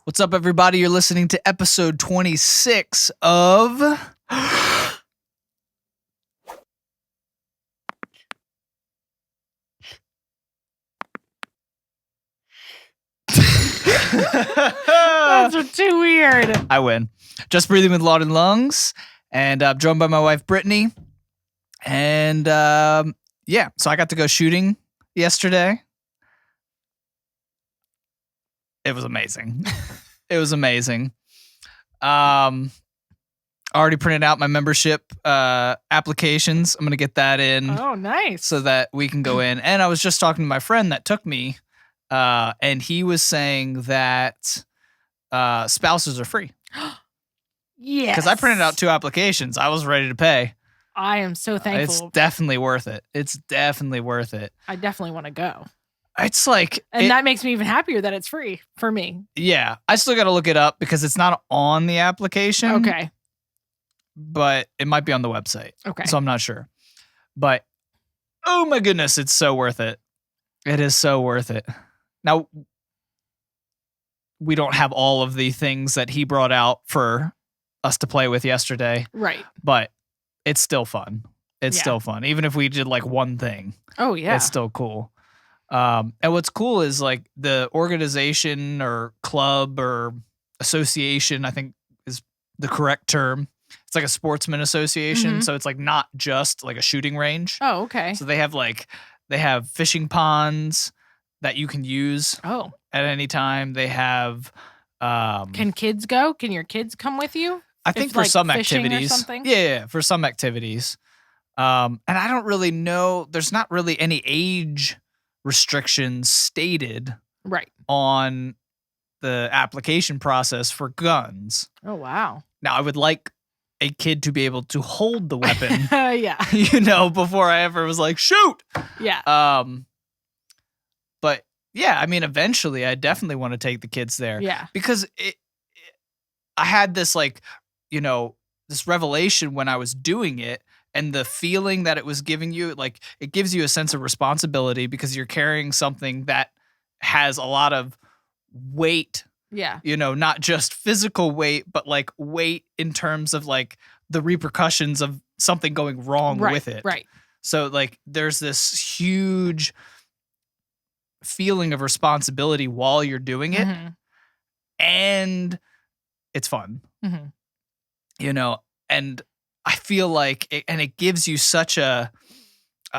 What's up, everybody? You're listening to episode 26 of... That's too weird. I win. Just Breathing with Laud Lungs. And I'm joined by my wife, Brittany. And yeah, so I got to go shooting yesterday. It was amazing. It was amazing. I already printed out my membership applications. I'm going to get that in. Oh, nice. So that we can go in. And I was just talking to my friend that took me, and he was saying that spouses are free. Yes. Because I printed out 2 applications. I was ready to pay. I am so thankful. It's definitely worth it. It's definitely worth it. I definitely want to go. It's like... And that makes me even happier that it's free for me. Yeah. I still got to look it up because it's not on the application. Okay. But it might be on the website. Okay. So I'm not sure. But, oh my goodness, it's so worth it. It is so worth it. Now, we don't have all of the things that he brought out for us to play with yesterday. Right. But it's still fun. It's still fun. Even if we did like one thing. Oh, yeah. It's still cool. And what's cool is like the organization or club or association, I think is the correct term. It's like a sportsman association. Mm-hmm. So it's like not just like a shooting range. Oh, okay. So they have fishing ponds that you can use at any time. They have Can kids go? Can your kids come with you? I think for like some fishing or activities. something? Yeah, for some activities. And I don't really know, there's not really any age restrictions stated Right. on the application process for guns. Oh, wow. Now, I would like a kid to be able to hold the weapon, Yeah. Before I ever was like, shoot. Yeah. But yeah, I mean, eventually I definitely want to take the kids there. Yeah. Because I had this this revelation when I was doing it, and the feeling that it was giving you, like, it gives you a sense of responsibility because you're carrying something that has a lot of weight. Yeah. Not just physical weight, but like weight in terms of like the repercussions of something going wrong with it. Right. So like there's this huge feeling of responsibility while you're doing it. Mm-hmm. And it's fun, Mm-hmm. And I feel like it gives you such a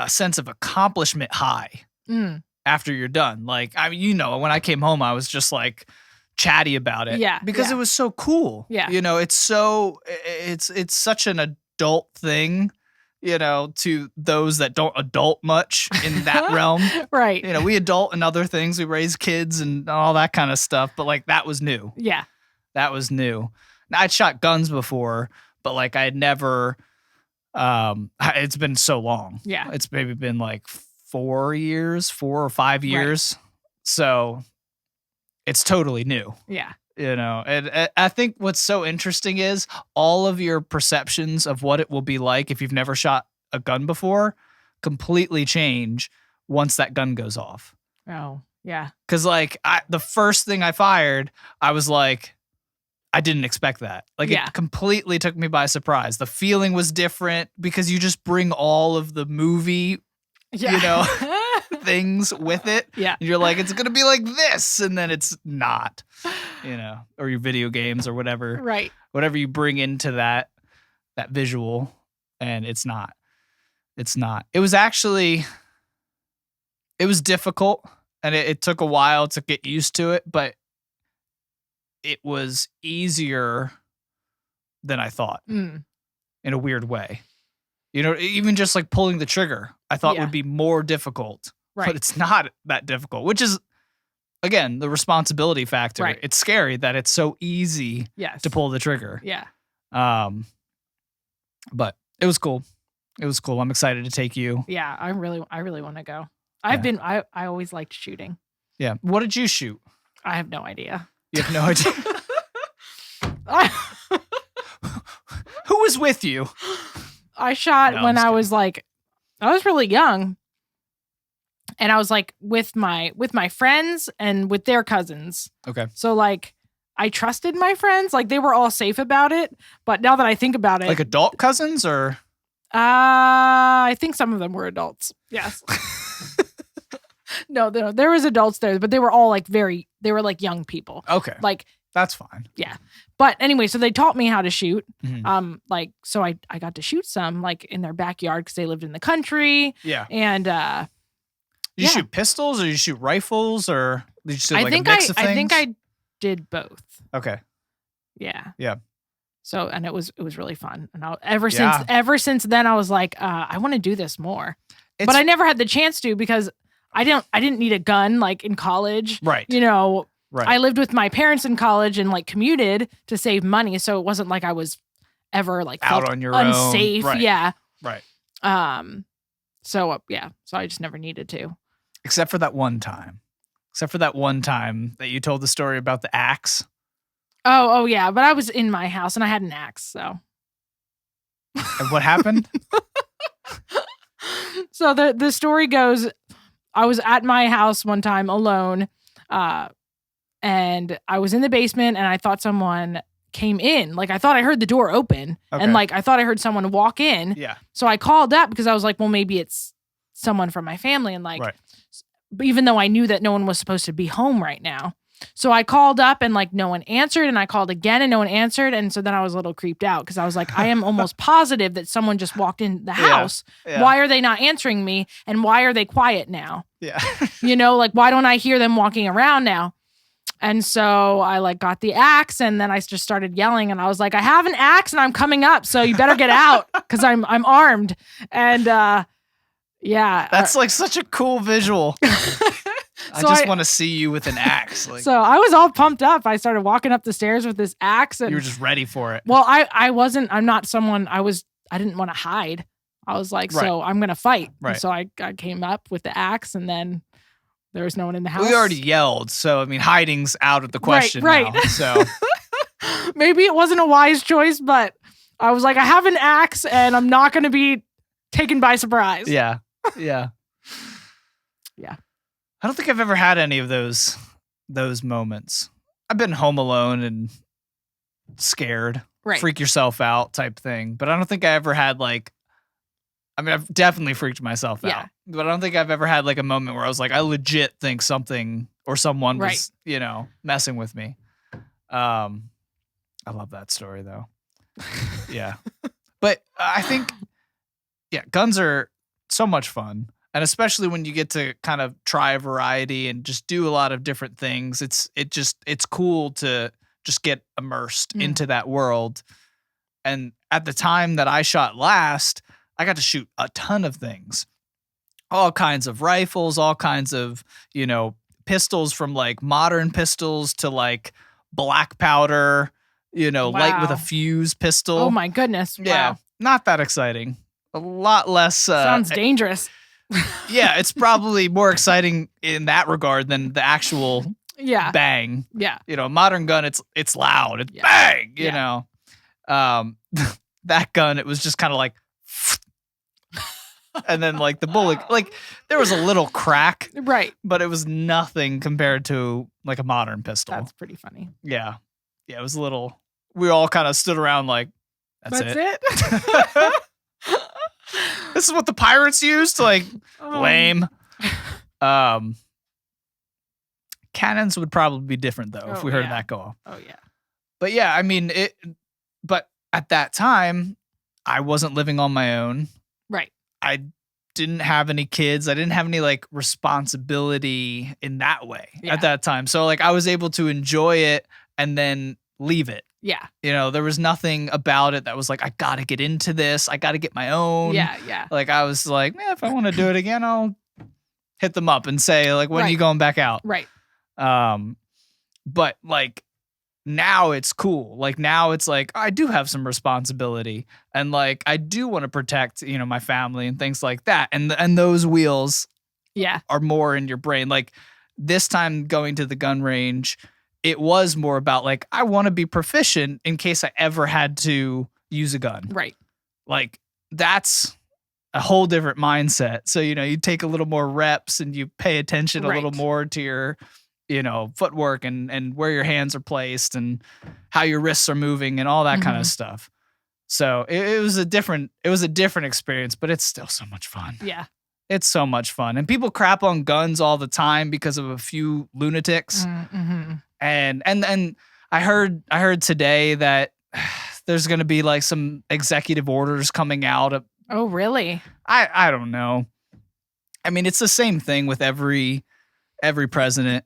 sense of accomplishment high after you're done. Like, I mean, when I came home, I was just like chatty about it. Yeah. Because it was so cool. Yeah. It's such an adult thing, to those that don't adult much in that realm. Right. We adult in other things. We raise kids and all that kind of stuff. But like that was new. Yeah. That was new. Now, I'd shot guns before, but like I had never, it's been so long. Yeah. It's maybe been like 4 or 5 years. Right. So it's totally new. Yeah. And I think what's so interesting is all of your perceptions of what it will be like if you've never shot a gun before completely change once that gun goes off. Oh, yeah. Because like the first thing I fired, I was like, I didn't expect that. Like it completely took me by surprise. The feeling was different because you just bring all of the movie, things with it. Yeah. And you're like, it's going to be like this. And then it's not, or your video games or whatever. Right. Whatever you bring into that visual, and it's not. It's not. It was difficult, and it took a while to get used to it, but it was easier than I thought in a weird way. Even just like pulling the trigger, I thought would be more difficult, but it's not that difficult, which is, again, the responsibility factor. Right. It's scary that it's so easy to pull the trigger. Yeah. But it was cool. It was cool. I'm excited to take you. Yeah. I really want to go. I always liked shooting. Yeah. What did you shoot? I have no idea. You have no idea. Who was with you? I shot when I was really young. And I was like with my friends and with their cousins. Okay. So like I trusted my friends. Like, they were all safe about it. But now that I think about it. Like adult cousins or? I think some of them were adults. Yes. No, there was adults there, but they were all like they were like young people. Okay. Like, that's fine. Yeah. But anyway, so they taught me how to shoot. Mm-hmm. So I got to shoot some like in their backyard because they lived in the country. Yeah. And you shoot pistols or you shoot rifles or did you shoot like a mix of things? I think I did both. Okay. Yeah. Yeah. So, and it was really fun. And ever since then, I was like, I want to do this more. But I never had the chance to because I didn't need a gun like in college. Right. You know, right. I lived with my parents in college and like commuted to save money. So it wasn't like I was ever like out on your unsafe. own. Right. Yeah. Right. So I just never needed to. Except for that one time that you told the story about the axe. Oh yeah. But I was in my house and I had an axe. So. And what happened? So the story goes, I was at my house one time alone, and I was in the basement and I thought someone came in. Like I thought I heard the door open and like I thought I heard someone walk in. Yeah. So I called up because I was like, well, maybe it's someone from my family. And like, even though I knew that no one was supposed to be home right now. So I called up and like no one answered and I called again and no one answered. And so then I was a little creeped out because I was like, I am almost positive that someone just walked in the house. Yeah. Why are they not answering me? And why are they quiet now? Yeah. You know, like why don't I hear them walking around now? And so I like got the axe and then I just started yelling and I was like, I have an axe and I'm coming up. So you better get out because I'm armed. And yeah. That's like such a cool visual. I just want to see you with an axe. Like, so I was all pumped up. I started walking up the stairs with this axe. And you were just ready for it. Well, I'm not someone, I didn't want to hide. I was like, so I'm going to fight. Right. And so I came up with the axe and then there was no one in the house. We already yelled. So, I mean, hiding's out of the question right. now. So maybe it wasn't a wise choice, but I was like, I have an axe and I'm not going to be taken by surprise. Yeah. Yeah. Yeah. I don't think I've ever had any of those moments. I've been home alone and scared, freak yourself out type thing. But I don't think I ever had like, I mean, I've definitely freaked myself out. But I don't think I've ever had like a moment where I was like, I legit think something or someone was, you know, messing with me. I love that story though. Yeah. But I think, guns are so much fun. And especially when you get to kind of try a variety and just do a lot of different things, it's cool to just get immersed into that world. And at the time that I shot last, I got to shoot a ton of things, all kinds of rifles, all kinds of, you know, pistols from like modern pistols to like black powder, you know, light with a fuse pistol. Oh my goodness. Yeah. Wow. Not that exciting. A lot less. Sounds dangerous. Yeah, it's probably more exciting in that regard than the actual bang. Yeah. You know, a modern gun, it's loud. It's bang, you know. That gun, it was just kind of like and then like the bullet, like there was a little crack. Right. But it was nothing compared to like a modern pistol. That's pretty funny. Yeah. Yeah, it was a little, we all kind of stood around like, that's it. This is what the pirates used? Like, lame. Cannons would probably be different, though, if we heard that go off. Oh, yeah. But yeah, I mean, but at that time, I wasn't living on my own. Right. I didn't have any kids. I didn't have any, like, responsibility in that way at that time. So, like, I was able to enjoy it and then leave it. Yeah. You know, there was nothing about it that was like, I got to get into this. I got to get my own. Yeah, yeah. Like, I was like, if I want to do it again, I'll hit them up and say, like, when are you going back out? Right. But, like, now it's cool. Like, now it's like, I do have some responsibility. And, like, I do want to protect, you know, my family and things like that. And those wheels are more in your brain. Like, this time going to the gun range, it was more about like, I want to be proficient in case I ever had to use a gun. Right. Like that's a whole different mindset. So, you know, you take a little more reps and you pay attention a little more to footwork and where your hands are placed and how your wrists are moving and all that kind of stuff. So it was a different experience, but it's still so much fun. Yeah. It's so much fun. And people crap on guns all the time because of a few lunatics. Mm-hmm. And I heard today that there's going to be like some executive orders coming out. Oh, really? I don't know. I mean, it's the same thing with every president,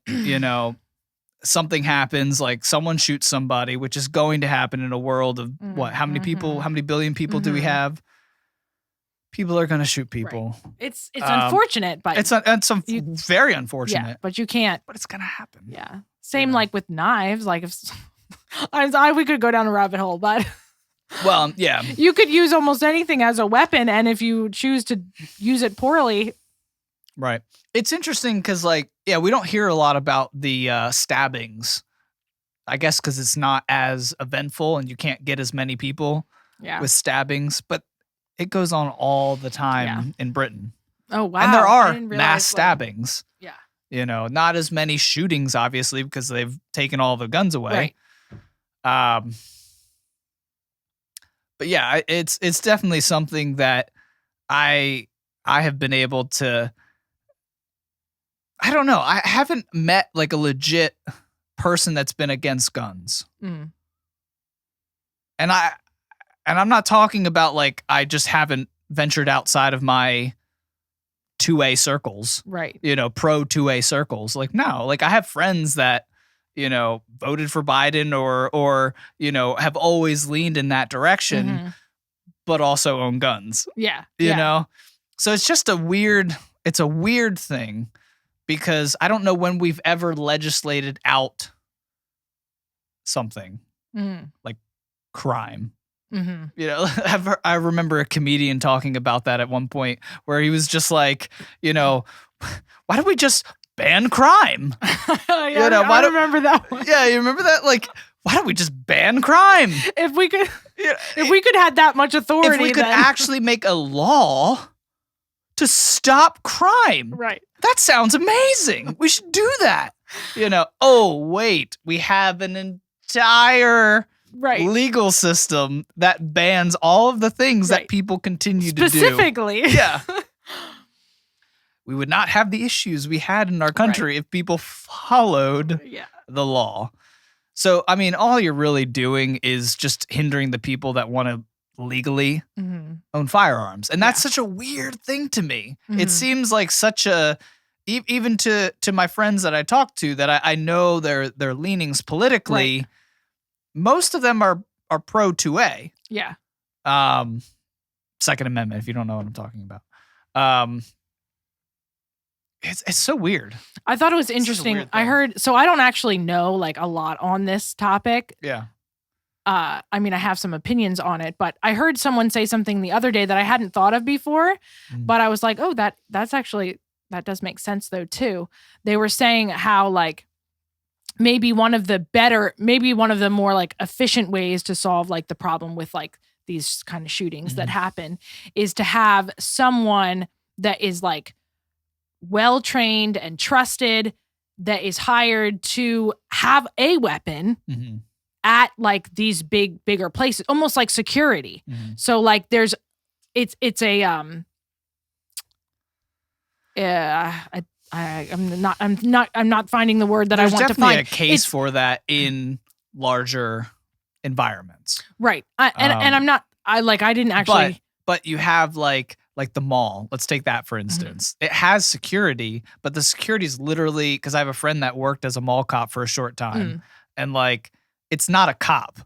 something happens, like someone shoots somebody, which is going to happen in a world of what? How many people, how many billion people do we have? People are going to shoot people. Right. It's unfortunate, but it's very unfortunate. Yeah, but you can't. But it's going to happen. Yeah. Same like with knives. Like if we could go down a rabbit hole, but well, yeah, you could use almost anything as a weapon, and if you choose to use it poorly, right. It's interesting because, we don't hear a lot about the stabbings. I guess because it's not as eventful, and you can't get as many people with stabbings, but it goes on all the time in Britain. Oh, wow. And there are mass stabbings. Yeah. Not as many shootings, obviously, because they've taken all the guns away. Right. But yeah, it's definitely something that I have been able to, I don't know. I haven't met like a legit person that's been against guns. Mm. And I'm not talking about like I just haven't ventured outside of my 2A circles. Right. Pro 2A circles. Like, no, like I have friends that, voted for Biden or have always leaned in that direction, but also own guns. Yeah. You know? So it's just a weird thing because I don't know when we've ever legislated out something like crime. Mm-hmm. I remember a comedian talking about that at one point where he was just like, why don't we just ban crime? I remember that one. Yeah, you remember that? Like, why don't we just ban crime? If we could have that much authority, if we could actually make a law to stop crime, right? That sounds amazing. We should do that. Oh wait, we have an entire legal system that bans all of the things that people continue to do. Specifically. Yeah. We would not have the issues we had in our country if people followed the law. So, I mean, all you're really doing is just hindering the people that want to legally own firearms. And that's such a weird thing to me. It seems like such a, even to my friends that I talk to that I know their leanings politically, most of them are pro 2A. Yeah. Second Amendment, if you don't know what I'm talking about. It's so weird. I thought it was interesting. I heard, so I don't actually know like a lot on this topic. Yeah. I mean, I have some opinions on it, but I heard someone say something the other day that I hadn't thought of before, but I was like, oh, that's actually, that does make sense though too. They were saying how like maybe one of the more like efficient ways to solve like the problem with like these kind of shootings that happen is to have someone that is like well-trained and trusted that is hired to have a weapon at like these bigger places, almost like security. So like it's a I'm not finding the word that There's I want to find. There's definitely a case for that in larger environments. Right. And I'm not, I didn't actually. But you have like the mall. Let's take that for instance. It has security, but the security is literally, because I have a friend that worked as a mall cop for a short time, and like it's not a cop.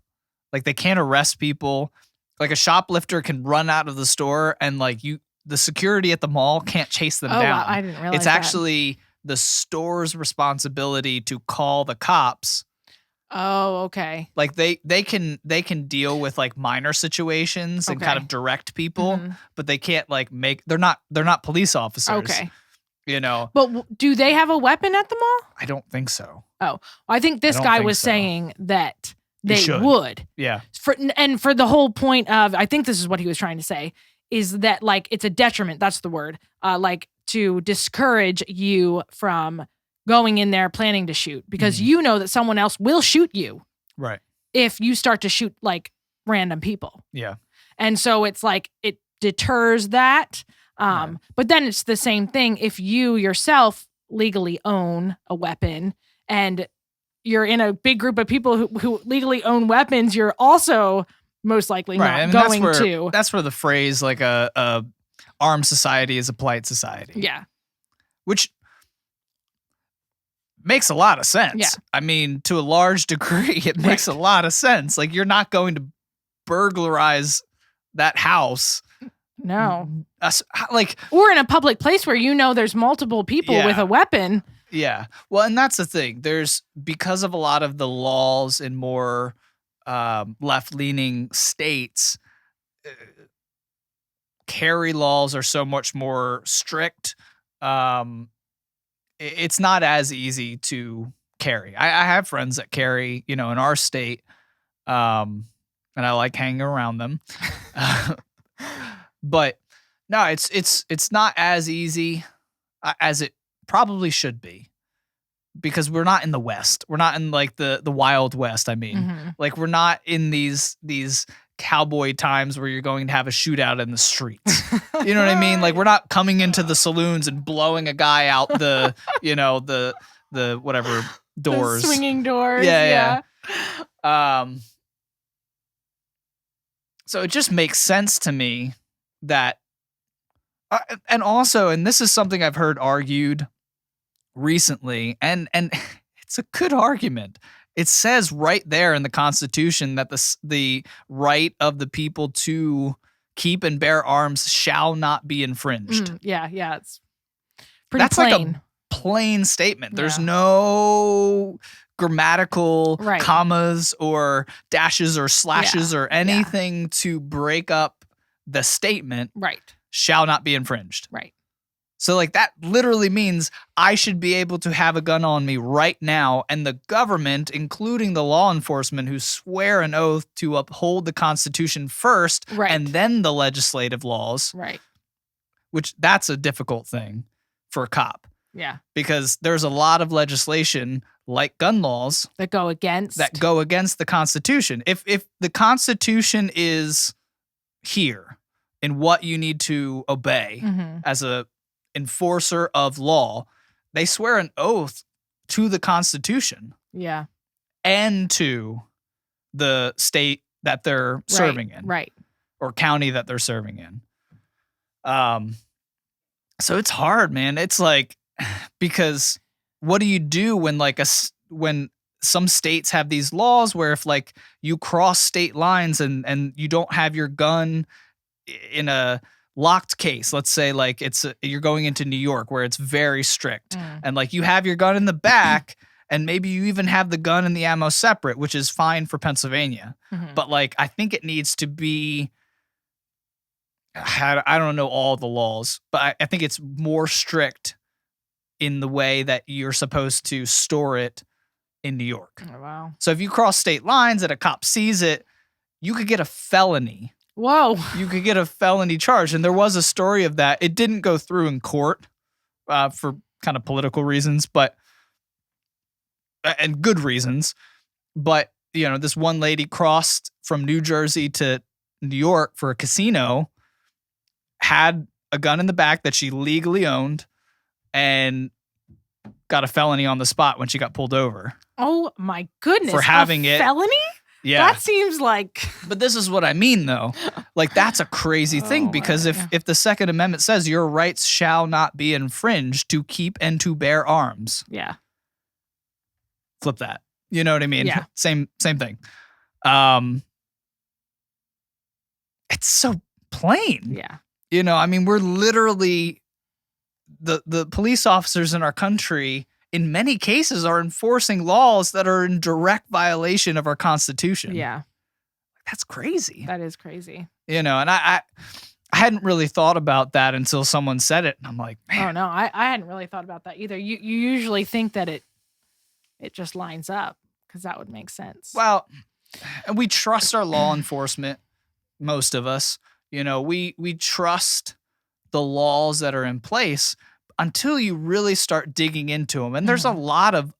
Like they can't arrest people. Like a shoplifter can run out of the store, and like the security at the mall can't chase them down. Wow, I didn't realize it's actually the store's responsibility to call the cops. Oh, okay. Like they can deal with like minor situations and kind of direct people, but they can't like they're not police officers. Okay. But do they have a weapon at the mall? I don't think so. Oh, I think this guy was saying that they would. Yeah. For the whole point of, I think this is what he was trying to say, is that like it's a detriment. That's the word. Like to discourage you from going in there planning to shoot because you know that someone else will shoot you. Right. If you start to shoot like random people. Yeah. And so it's like it deters that. But then it's the same thing if you yourself legally own a weapon and you're in a big group of people who legally own weapons, you're also most likely not going to. That's where the phrase like a armed society is a polite society. Yeah. Which makes a lot of sense. Yeah. I mean, to a large degree, it makes a lot of sense. Like, you're not going to burglarize that house. No. Or in a public place where you know there's multiple people with a weapon. Yeah. Well, and that's the thing. Because of a lot of the laws in more left-leaning states, carry laws are so much more strict. It's not as easy to carry. I have friends that carry, in our state, and I like hanging around them. But no, it's not as easy as it probably should be, because we're not in the West. We're not in like the Wild West. I mean, like we're not in these cowboy times where you're going to have a shootout in the streets. You know what I mean? Like, we're not coming into the saloons and blowing a guy out the whatever doors, the swinging doors. Yeah. So it just makes sense to me that, and this is something I've heard argued recently, and it's a good argument. It says right there in the Constitution that the right of the people to keep and bear arms shall not be infringed. Yeah, it's pretty plain. Like a plain statement. There's no grammatical commas or dashes or slashes or anything to break up the statement. Right. Shall not be infringed. Right. So like that literally means I should be able to have a gun on me right now, and the government, including the law enforcement who swear an oath to uphold the Constitution first and then the legislative laws. Right. Which that's a difficult thing for a cop. Yeah. Because there's a lot of legislation like gun laws that go against the Constitution. If the Constitution is here in what you need to obey as a enforcer of law, they swear an oath to the Constitution. Yeah. And to the state that they're serving in. Right. Or county that they're serving in. So it's hard, man. It's like, because what do you do when when some states have these laws where if like you cross state lines and you don't have your gun in a locked case, let's say like you're going into New York where it's very strict, and like you have your gun in the back and maybe you even have the gun and the ammo separate, which is fine for Pennsylvania. But like, I think it needs to be, I don't know all the laws, but I think it's more strict in the way that you're supposed to store it in New York. Oh, wow. So if you cross state lines and a cop sees it, you could get a felony. Whoa. You could get a felony charge. And there was a story of that. It didn't go through in court for kind of political reasons, and good reasons. But, this one lady crossed from New Jersey to New York for a casino, had a gun in the back that she legally owned, and got a felony on the spot when she got pulled over. Oh my goodness. For having a felony? Yeah. That seems like... But this is what I mean, though. Like, that's a crazy thing, because if the Second Amendment says your rights shall not be infringed to keep and to bear arms. Yeah. Flip that. You know what I mean? Yeah. Same thing. It's so plain. Yeah. I mean, we're literally... The police officers in our country, in many cases, are enforcing laws that are in direct violation of our Constitution. Yeah. That's crazy. That is crazy. And I hadn't really thought about that until someone said it. And I'm like, man. Oh, no, I hadn't really thought about that either. You usually think that it just lines up, because that would make sense. Well, and we trust our law enforcement, most of us. We trust the laws that are in place. until you really start digging into them. And there's a lot of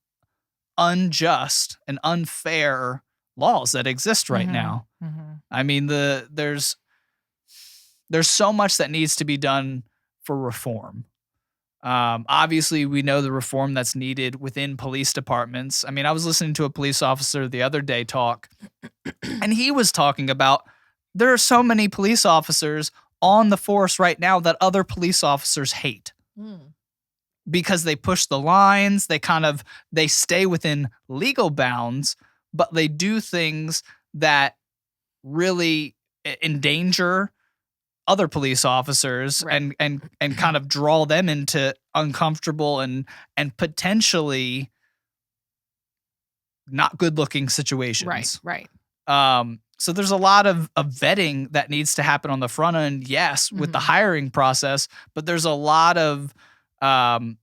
unjust and unfair laws that exist right now. I mean, there's so much that needs to be done for reform. Obviously, we know the reform that's needed within police departments. I mean, I was listening to a police officer the other day talk, and he was talking about there are so many police officers on the force right now that other police officers hate because they push the lines. They stay within legal bounds, but they do things that really endanger other police officers and kind of draw them into uncomfortable and potentially not good looking situations. Right. So there's a lot of vetting that needs to happen on the front end, yes, with the hiring process, but there's a lot of, he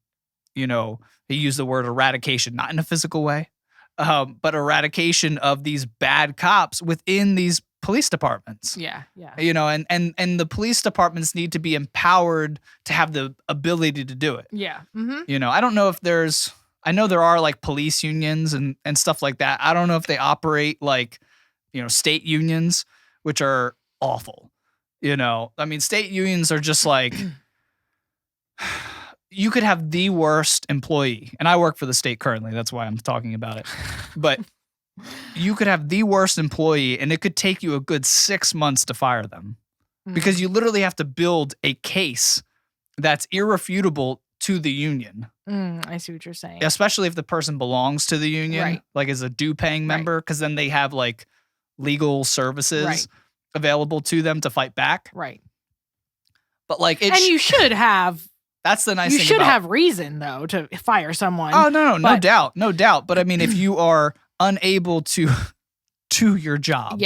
used the word eradication, not in a physical way, but eradication of these bad cops within these police departments. Yeah. And the police departments need to be empowered to have the ability to do it. Yeah. I don't know if I know there are like police unions and stuff like that. I don't know if they operate like, state unions, which are awful. I mean, state unions are just like, you could have the worst employee, and I work for the state currently. That's why I'm talking about it. But you could have the worst employee, and it could take you a good 6 months to fire them because you literally have to build a case that's irrefutable to the union. I see what you're saying. Especially if the person belongs to the union, like as a due-paying member, because then they have like legal services available to them to fight back. Right. But like, you should have. That's the nice thing. You should have reason though to fire someone. Oh no doubt. But I mean, if you are unable to do your job,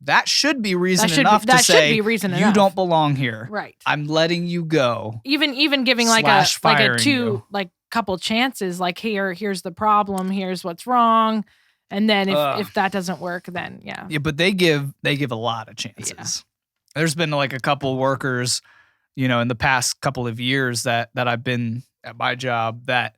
that should be reason enough to say you don't belong here. Right. I'm letting you go. Even giving like a two like couple chances. Like here's the problem. Here's what's wrong. And then if that doesn't work, then yeah. But they give a lot of chances. Yeah. There's been like a couple workers, in the past couple of years that I've been at my job that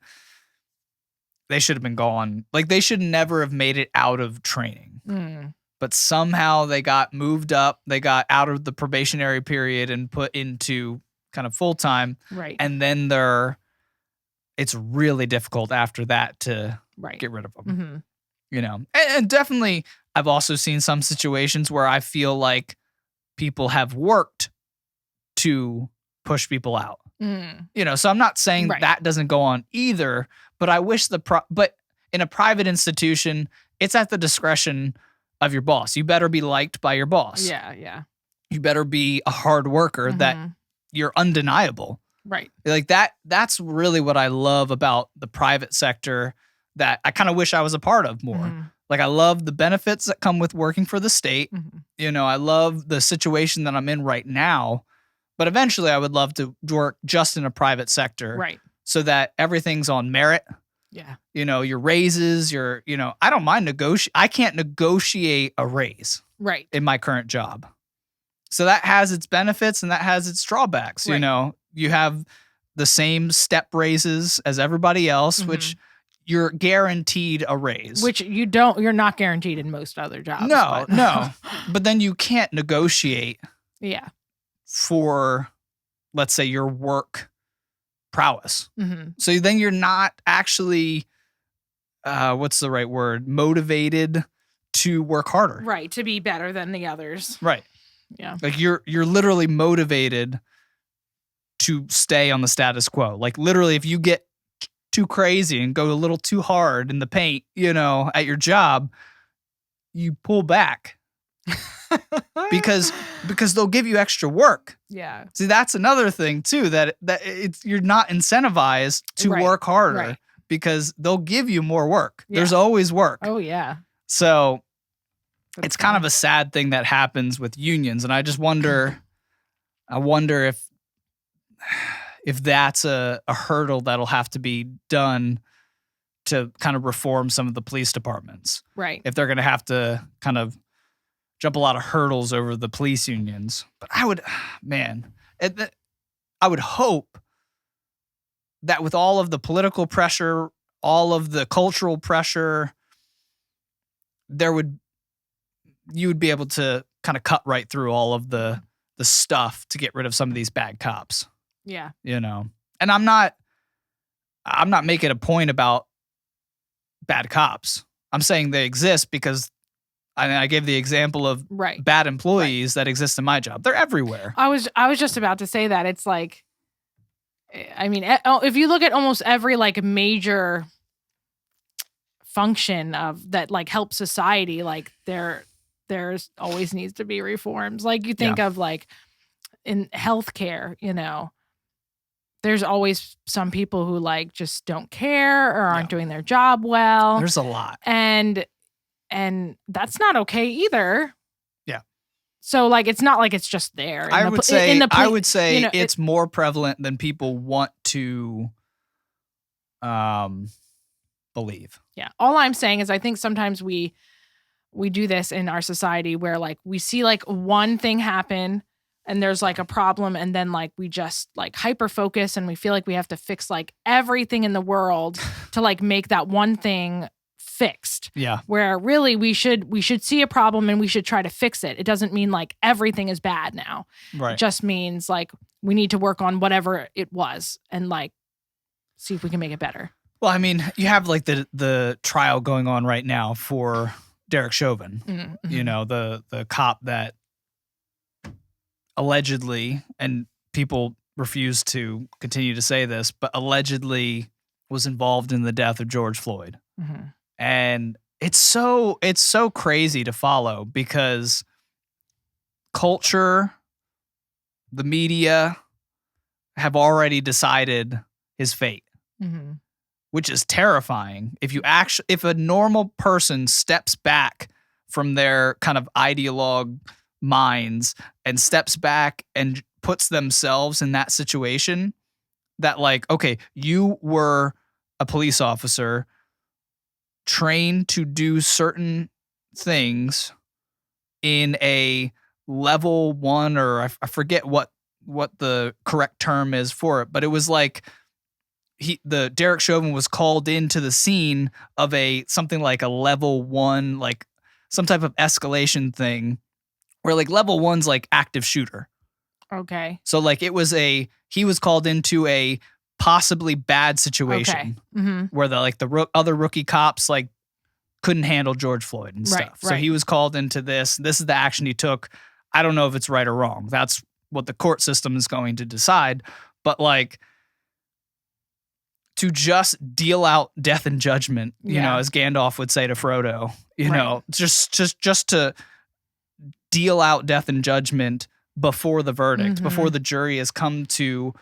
they should have been gone. Like they should never have made it out of training. But somehow they got moved up. They got out of the probationary period and put into kind of full time. Right. And then it's really difficult after that to get rid of them. And definitely I've also seen some situations where I feel like people have worked to push people out. So I'm not saying that doesn't go on either, but I wish but in a private institution, it's at the discretion of your boss. You better be liked by your boss. Yeah. You better be a hard worker that you're undeniable. Right. Like that's really what I love about the private sector that I kind of wish I was a part of more. Like I love the benefits that come with working for the state. I love the situation that I'm in right now, but eventually I would love to work just in a private sector. Right. So that everything's on merit. Yeah. Your raises, I don't mind I can't negotiate a raise. Right. In my current job. So that has its benefits and that has its drawbacks. Right. You have the same step raises as everybody else, which you're guaranteed a raise. Which you're not guaranteed in most other jobs. No. But then you can't negotiate. Yeah. For, let's say, your work prowess. So then you're not actually, what's the right word? Motivated to work harder. Right. To be better than the others. Right. Yeah. Like you're literally motivated to stay on the status quo. Like literally if you get too crazy and go a little too hard in the paint, at your job, you pull back. because they'll give you extra work. Yeah. See, that's another thing too, that you're not incentivized to work harder because they'll give you more work. Yeah. There's always work. Oh yeah. So it's kind of a sad thing that happens with unions, and I just wonder if that's a hurdle that'll have to be done to kind of reform some of the police departments. Right. If they're going to have to kind of jump a lot of hurdles over the police unions. But I would hope that with all of the political pressure, all of the cultural pressure, you would be able to kind of cut right through all of the stuff to get rid of some of these bad cops. Yeah. You know, and I'm not making a point about bad cops. I'm saying they exist because I gave the example of bad employees that exist in my job. They're everywhere. I was just about to say that. It's like, I mean, if you look at almost every like major function of that like helps society, like there's always needs to be reforms. Like you think of like in healthcare, you know, there's always some people who like just don't care or aren't doing their job well. There's a lot. And that's not okay either. Yeah. So like it's not like it's just there. I would say you know, it's more prevalent than people want to believe. Yeah. All I'm saying is I think sometimes we do this in our society where like we see like one thing happen and there's like a problem and then like we just like hyper focus and we feel like we have to fix like everything in the world to like make that one thing fixed. Yeah. Where really we should see a problem and we should try to fix it. It doesn't mean like everything is bad now. Right. It just means like we need to work on whatever it was and like see if we can make it better. Well, I mean, you have like the trial going on right now for Derek Chauvin. Mm-hmm. You know, the cop that allegedly, and people refuse to continue to say this, but allegedly was involved in the death of George Floyd. Mm-hmm. And it's so crazy to follow because culture, the media have already decided his fate, which is terrifying. If a normal person steps back from their kind of ideologue minds and steps back and puts themselves in that situation, that like, okay, you were a police officer trained to do certain things in a level 1, or I forget what the correct term is for it, but it was like the Derek Chauvin was called into the scene of something like a level 1, like some type of escalation thing where like level 1's like active shooter. Okay. So like he was called into a possibly bad situation where the other rookie cops like couldn't handle George Floyd and stuff. So he was called into this. This is the action he took. I don't know if it's right or wrong. That's what the court system is going to decide. But like to just deal out death and judgment, you know, as Gandalf would say to Frodo, you know, just to deal out death and judgment before the verdict, before the jury has come to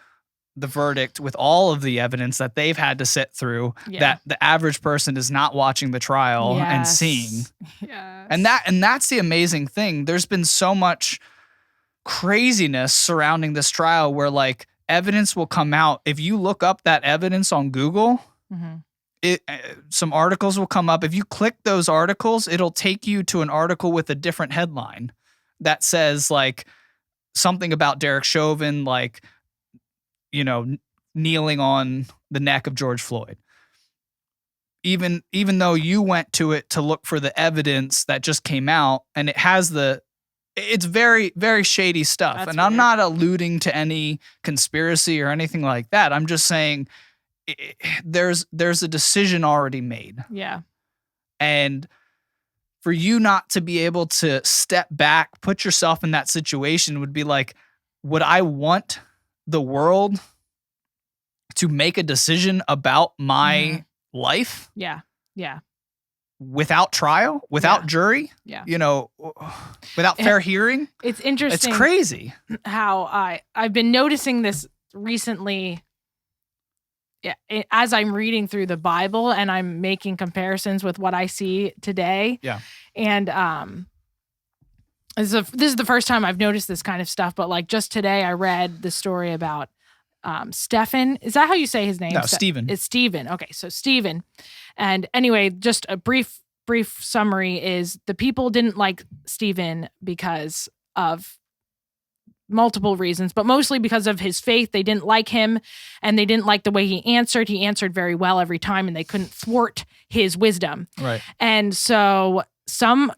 the verdict with all of the evidence that they've had to sit through, that the average person is not watching the trial and seeing. Yes. And that's the amazing thing. There's been so much craziness surrounding this trial where like evidence will come out. If you look up that evidence on Google, some articles will come up. If you click those articles, it'll take you to an article with a different headline that says like something about Derek Chauvin, like, you know, kneeling on the neck of George Floyd. Even though you went to it to look for the evidence that just came out, and it's very, very shady stuff. That's and weird. I'm not alluding to any conspiracy or anything like that. I'm just saying there's a decision already made. Yeah. And for you not to be able to step back, put yourself in that situation would be like, would I want the world to make a decision about my life? Yeah. Yeah. Without trial, without jury, you know, without fair hearing. It's interesting. It's crazy how I've been noticing this recently. Yeah, as I'm reading through the Bible and I'm making comparisons with what I see today. Yeah. And this is the first time I've noticed this kind of stuff, but like just today I read the story about Stephen. Is that how you say his name? No, Stephen. It's Stephen. Okay, so Stephen. And anyway, just a brief summary is the people didn't like Stephen because of multiple reasons, but mostly because of his faith. They didn't like him, and they didn't like the way he answered. He answered very well every time, and they couldn't thwart his wisdom. Right. And so some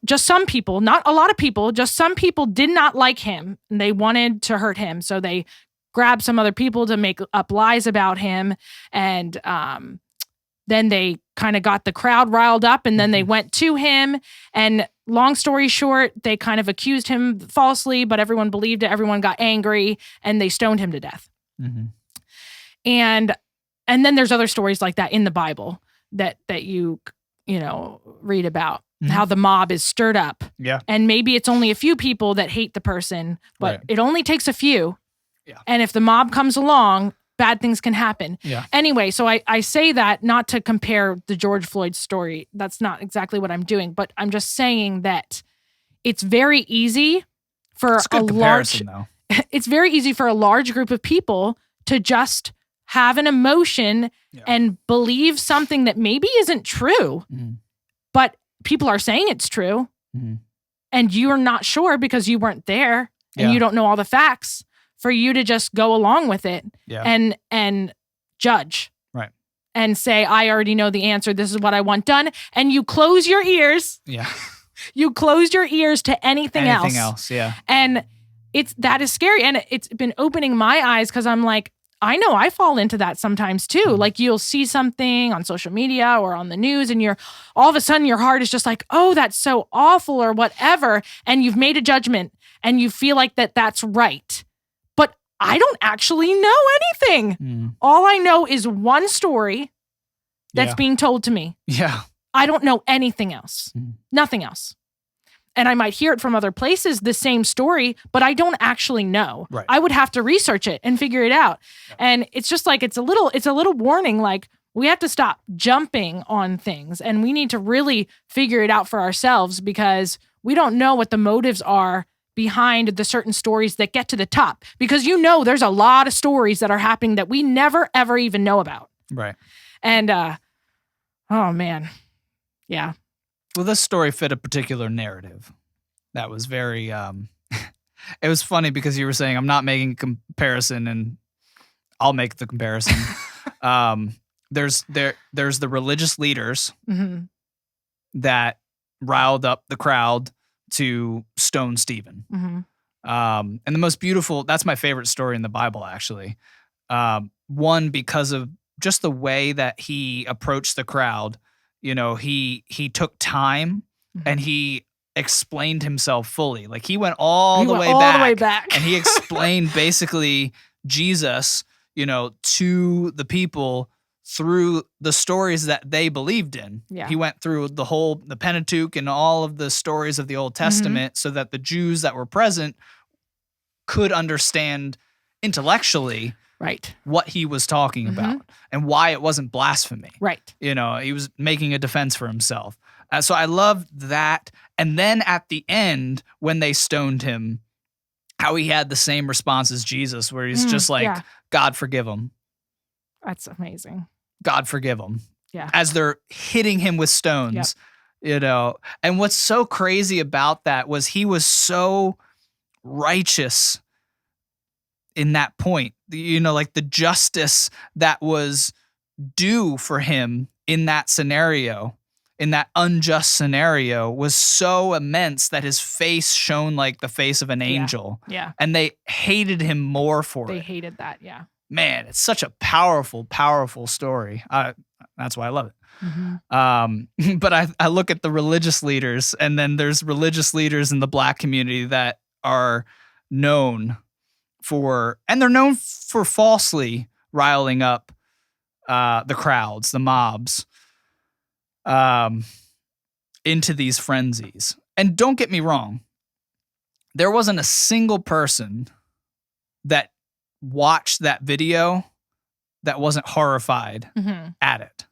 people, not a lot of people, just some people did not like him, and they wanted to hurt him. So they grabbed some other people to make up lies about him, and then they kind of got the crowd riled up, and then they went to him, and long story short, they kind of accused him falsely, but everyone believed it. Everyone got angry, and they stoned him to death. Mm-hmm. And then there's other stories like that in the Bible that you read about, how the mob is stirred up. Yeah. And maybe it's only a few people that hate the person, but it only takes a few. Yeah. And if the mob comes along, bad things can happen. Yeah. Anyway, so I say that not to compare the George Floyd story. That's not exactly what I'm doing, but I'm just saying that it's very easy for it's very easy for a large group of people to just have an emotion and believe something that maybe isn't true, but people are saying it's true, and you're not sure because you weren't there and you don't know all the facts, for you to just go along with it and judge. Right. And say, I already know the answer. This is what I want done. And you close your ears. Yeah. You closed your ears to anything else. Anything else, yeah. And that is scary. And it's been opening my eyes, because I'm like, I know I fall into that sometimes too. Like, you'll see something on social media or on the news, and all of a sudden your heart is just like, oh, that's so awful or whatever. And you've made a judgment and you feel like that's right. But I don't actually know anything. All I know is one story that's being told to me. Yeah. I don't know anything else. Nothing else. And I might hear it from other places, the same story, but I don't actually know. Right. I would have to research it and figure it out. Yeah. And it's just like, it's a little warning. Like, we have to stop jumping on things, and we need to really figure it out for ourselves, because we don't know what the motives are behind the certain stories that get to the top, because there's a lot of stories that are happening that we never, ever even know about. Right. And, oh man. Yeah. Well, this story fit a particular narrative that was very, it was funny because you were saying, I'm not making a comparison, and I'll make the comparison. There's the religious leaders that riled up the crowd to stone Stephen. And the most beautiful, that's my favorite story in the Bible, actually. One, because of just the way that he approached the crowd. He took time and he explained himself fully. Like, he went all the way back. And he explained basically Jesus, to the people through the stories that they believed in. Yeah. He went through the Pentateuch and all of the stories of the Old Testament so that the Jews that were present could understand intellectually what he was talking about and why it wasn't blasphemy. Right. He was making a defense for himself. So I loved that. And then at the end, when they stoned him, how he had the same response as Jesus, where he's just like, God forgive him. That's amazing. God forgive him. Yeah. As they're hitting him with stones, And what's so crazy about that was he was so righteous in that point, like the justice that was due for him in that scenario, in that unjust scenario, was so immense that his face shone like the face of an angel. Yeah. And they hated him more for it. They hated that. Yeah. Man, it's such a powerful, powerful story. That's why I love it. But I look at the religious leaders, and then there's religious leaders in the Black community that are known for falsely riling up the crowds, the mobs, into these frenzies. And don't get me wrong, there wasn't a single person that watched that video that wasn't horrified at it.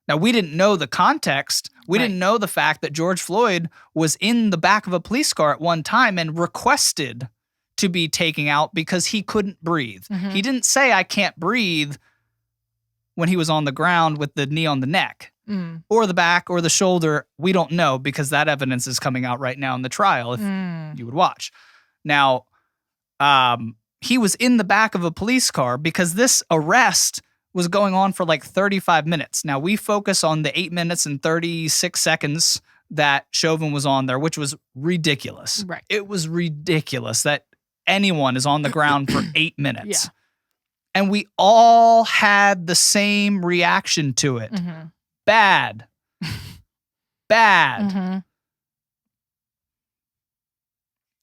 Now, we didn't know the context. We didn't know the fact that George Floyd was in the back of a police car at one time and requested to be taken out because he couldn't breathe. He didn't say, I can't breathe, when he was on the ground with the knee on the neck or the back or the shoulder. We don't know, because that evidence is coming out right now in the trial if you would watch. Now, he was in the back of a police car because this arrest was going on for like 35 minutes. Now, we focus on the 8 minutes and 36 seconds that Chauvin was on there, which was ridiculous. Right. It was ridiculous that anyone is on the ground for 8 minutes. Yeah. And we all had the same reaction to it. Mm-hmm. Bad. Bad. Mm-hmm.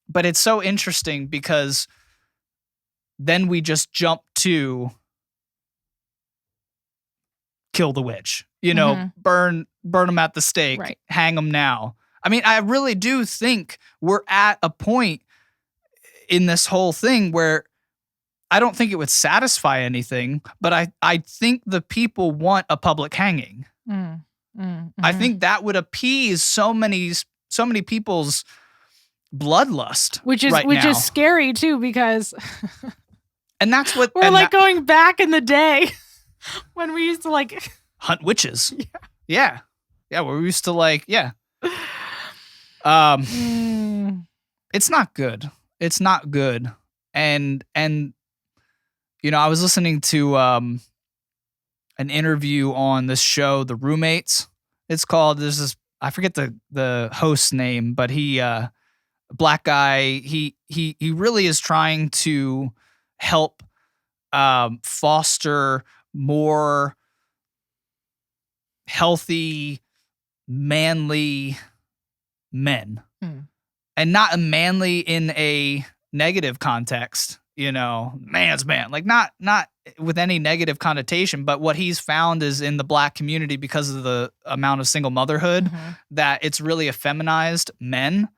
But it's so interesting because then we just jump to kill the witch, burn them at the stake, right. Hang them now. I mean, I really do think we're at a point in this whole thing where I don't think it would satisfy anything, but I think the people want a public hanging. Mm-hmm. I think that would appease so many people's bloodlust, which is scary too, because and that's what we're like going back in the day when we used to like hunt witches. Yeah. Where we used to like, it's not good. It's not good. And I was listening to an interview on this show, The Roommates. It's called. There's this, I forget the host's name, but he black guy. He really is trying to help foster more healthy, manly men, and not a manly in a negative context. Man's man, like not with any negative connotation, but what he's found is in the black community, because of the amount of single motherhood, that it's really effeminized men.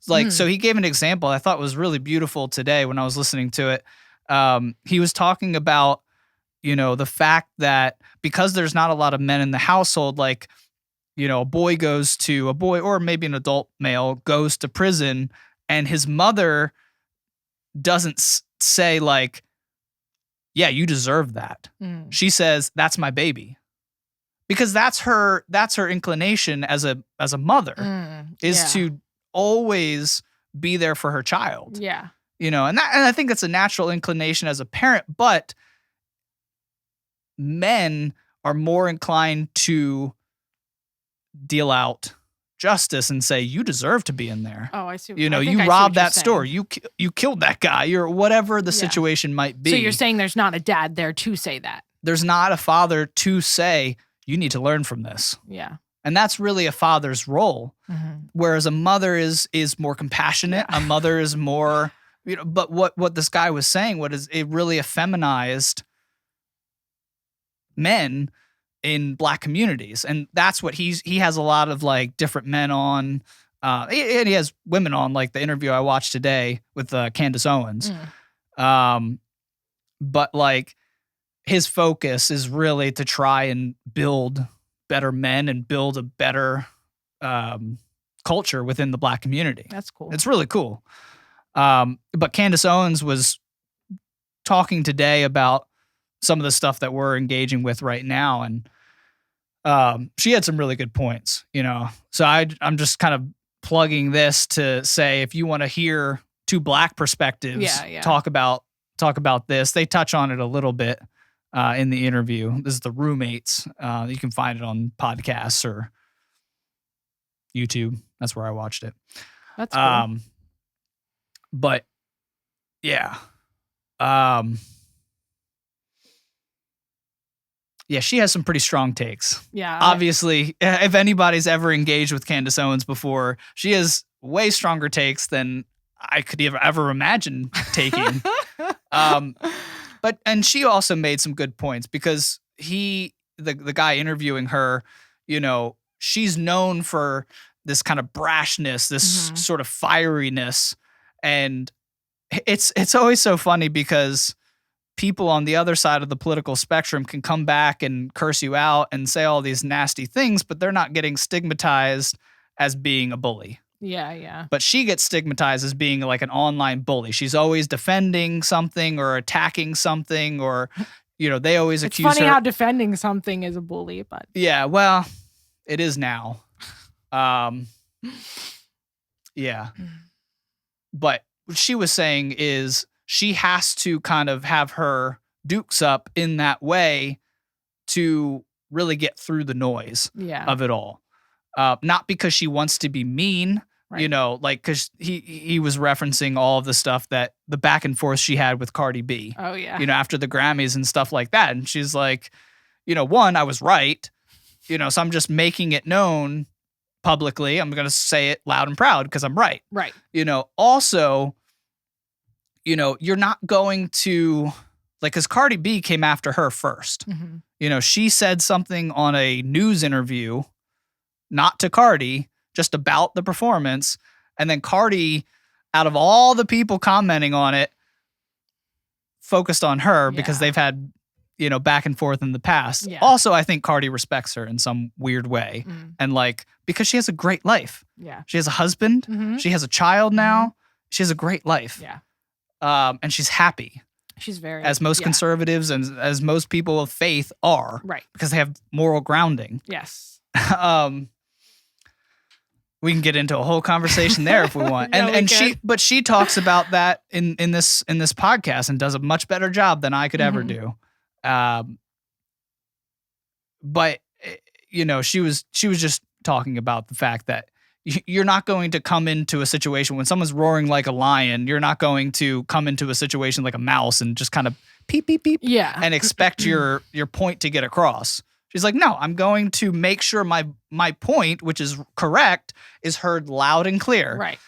Like, so he gave an example I thought was really beautiful today when I was listening to it. He was talking about, the fact that because there's not a lot of men in the household, like, a boy or maybe an adult male goes to prison, and his mother doesn't say like, yeah, you deserve that. She says, that's my baby. Because that's her inclination as a mother is to always be there for her child. Yeah. And I think that's a natural inclination as a parent, but men are more inclined to deal out justice and say, you deserve to be in there. Oh, I see. You robbed that store. You killed that guy, or whatever the situation might be. So you're saying there's not a dad there to say that. There's not a father to say, you need to learn from this. Yeah. And that's really a father's role. Whereas a mother is more compassionate. Yeah. A mother is more, but what this guy was saying, it really effeminized men in black communities. And that's what he has a lot of like different men on, and he has women on, like the interview I watched today with Candace Owens. But like his focus is really to try and build better men and build a better culture within the black community. That's cool. It's really cool. But Candace Owens was talking today about some of the stuff that we're engaging with right now. And she had some really good points, So I'm just kind of plugging this to say, if you want to hear two black perspectives talk about this, they touch on it a little bit in the interview. This is The Roommates. You can find it on podcasts or YouTube. That's where I watched it. That's cool. But yeah. Yeah, she has some pretty strong takes. Yeah. Obviously, if anybody's ever engaged with Candace Owens before, she has way stronger takes than I could ever imagine taking. And she also made some good points, because the guy interviewing her, she's known for this kind of brashness, this sort of fieriness. And it's always so funny, because people on the other side of the political spectrum can come back and curse you out and say all these nasty things, but they're not getting stigmatized as being a bully. Yeah. But she gets stigmatized as being like an online bully. She's always defending something or attacking something, or, they always accuse her. It's funny how defending something is a bully, but. Yeah, well, it is now. Yeah. But what she was saying is she has to kind of have her dukes up in that way to really get through the noise of it all. Not because she wants to be mean, you know, like, because he was referencing all of the stuff that the back and forth she had with Cardi B. Oh, yeah. You know, after the Grammys and stuff like that. And she's like, you know, one, I was right, you know, so I'm just making it known publicly. I'm going to say it loud and proud because I'm right. Right. You know, also, you know, you're not going to, like, because Cardi B came after her first. Mm-hmm. You know, she said something on a news interview, not to Cardi, just about the performance. And then Cardi, out of all the people commenting on it, focused on her because they've had, you know, back and forth in the past. Yeah. Also, I think Cardi respects her in some weird way. And like, because she has a great life. Yeah. She has a husband. Mm-hmm. She has a child now. She has a great life. Yeah. And she's happy. She's very, as most conservatives and as most people of faith are. Right. Because they have moral grounding. Yes. We can get into a whole conversation there if we want. And she talks about that in this podcast and does a much better job than I could ever do. But you know, she was just talking about the fact that you're not going to come into a situation when someone's roaring like a lion. You're not going to come into a situation like a mouse and just kind of peep, peep, peep. Yeah. And expect your point to get across. She's like, no, I'm going to make sure my point, which is correct, is heard loud and clear. Right.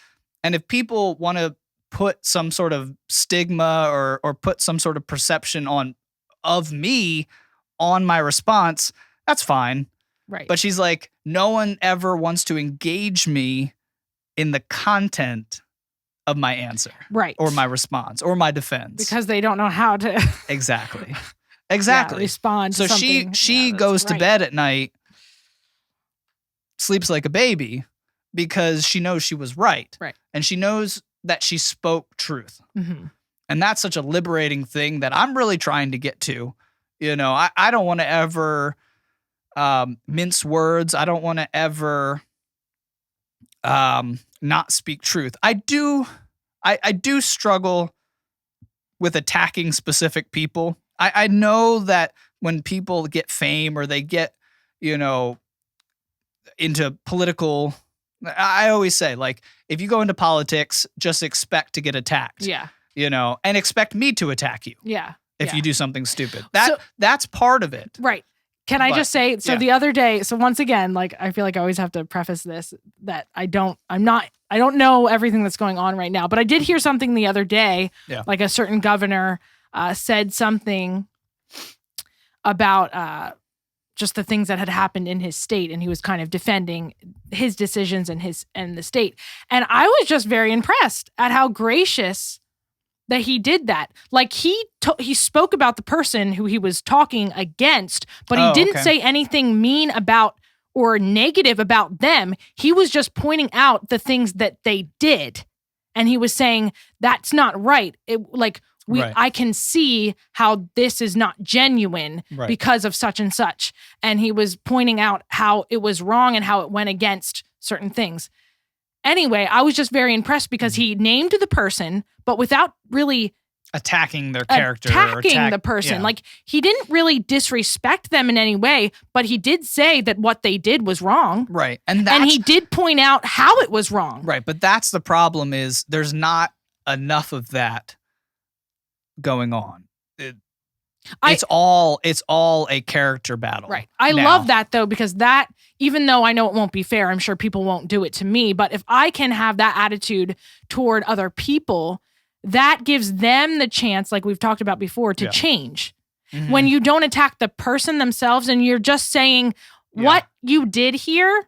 And if people want to put some sort of stigma or put some sort of perception of me on my response, that's fine. Right. But she's like, no one ever wants to engage me in the content of my answer. Right. Or my response or my defense. Because they don't know how to Exactly. respond to so something. she goes to bed at night, sleeps like a baby because she knows she was right. Right. And she knows that she spoke truth. Mm-hmm. And that's such a liberating thing that I'm really trying to get to. You know, I don't want to ever mince words. I don't want to ever not speak truth. I do struggle with attacking specific people. I know that when people get fame or they get, you know, into political, I always say, like, if you go into politics, just expect to get attacked. Yeah. You know, and expect me to attack you. Yeah. If you do something stupid. So, that's part of it. Right. Can I just say, so the other day, so once again, like, I feel like I always have to preface this, that I don't know everything that's going on right now, but I did hear something the other day, like a certain governor said something about just the things that had happened in his state, and he was kind of defending his decisions and the state. And I was just very impressed at how gracious that he did that. Like, he spoke about the person who he was talking against, but he didn't say anything mean about or negative about them. He was just pointing out the things that they did. And he was saying, that's not right. I can see how this is not genuine because of such and such. And he was pointing out how it was wrong and how it went against certain things. Anyway, I was just very impressed because he named the person, but without really attacking their character. Attacking the person. Yeah. Like, he didn't really disrespect them in any way, but he did say that what they did was wrong. Right. And he did point out how it was wrong. Right. But that's the problem, is there's not enough of that going on. It's all a character battle. Right. I love that, though, because that, even though I know it won't be fair, I'm sure people won't do it to me, but if I can have that attitude toward other people, that gives them the chance, like we've talked about before, to change. Mm-hmm. When you don't attack the person themselves and you're just saying, what you did here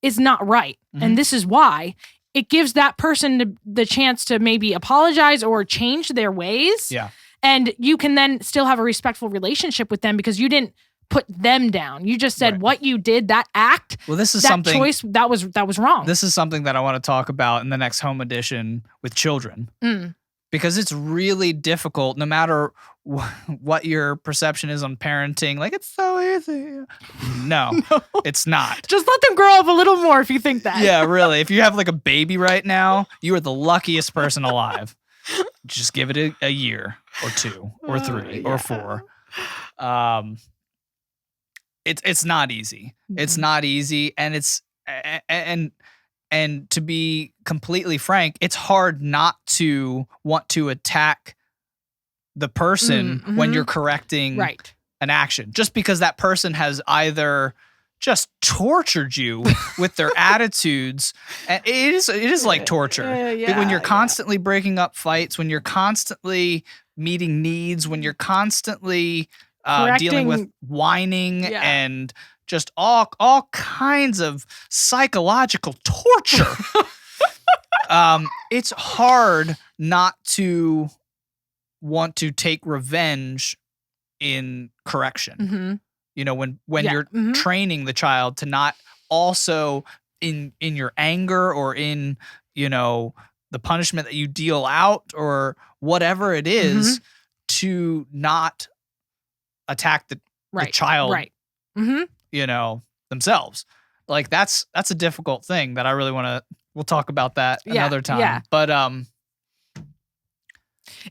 is not right, and this is why, it gives that person the chance to maybe apologize or change their ways. Yeah. And you can then still have a respectful relationship with them because you didn't put them down. You just said what you did, that act, choice, that was wrong. This is something that I want to talk about in the next home edition with children. Because it's really difficult, no matter what your perception is on parenting. Like, it's so easy. No, it's not. Just let them grow up a little more if you think that. Yeah, really. If you have like a baby right now, you are the luckiest person alive. Just give it a year or 2 or 3 or 4. It's not easy. It's not easy, and to be completely frank, it's hard not to want to attack the person when you're correcting an action, just because that person has either just tortured you with their attitudes. And it is like torture. When you're constantly breaking up fights, when you're constantly meeting needs, when you're constantly dealing with whining and just all kinds of psychological torture. It's hard not to want to take revenge in correction. You know, when you're training the child to not also in your anger or in, you know, the punishment that you deal out or whatever it is, to not attack the child. You know, themselves. Like that's a difficult thing that I really we'll talk about that another time. Yeah. But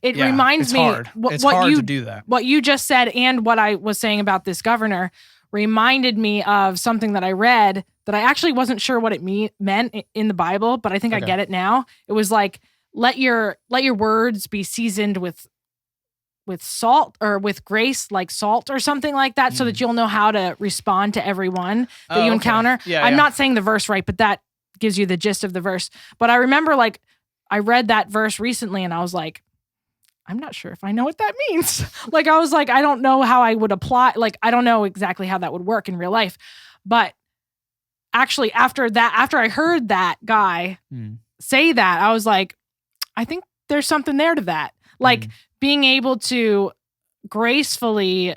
it reminds me hard. It's hard to do that. What you just said and what I was saying about this governor reminded me of something that I read that I actually wasn't sure what it meant in the Bible, but I think I get it now. It was like, let your words be seasoned with salt or with grace, like salt or something like that, so that you'll know how to respond to everyone that you encounter. I'm not saying the verse right, but that gives you the gist of the verse. But I remember, like, I read that verse recently and I was like, I'm not sure if I know what that means. Like, I was like, I don't know how I would apply. Like, I don't know exactly how that would work in real life. But actually, after I heard that guy say that, I was like, I think there's something there to that. Like, being able to gracefully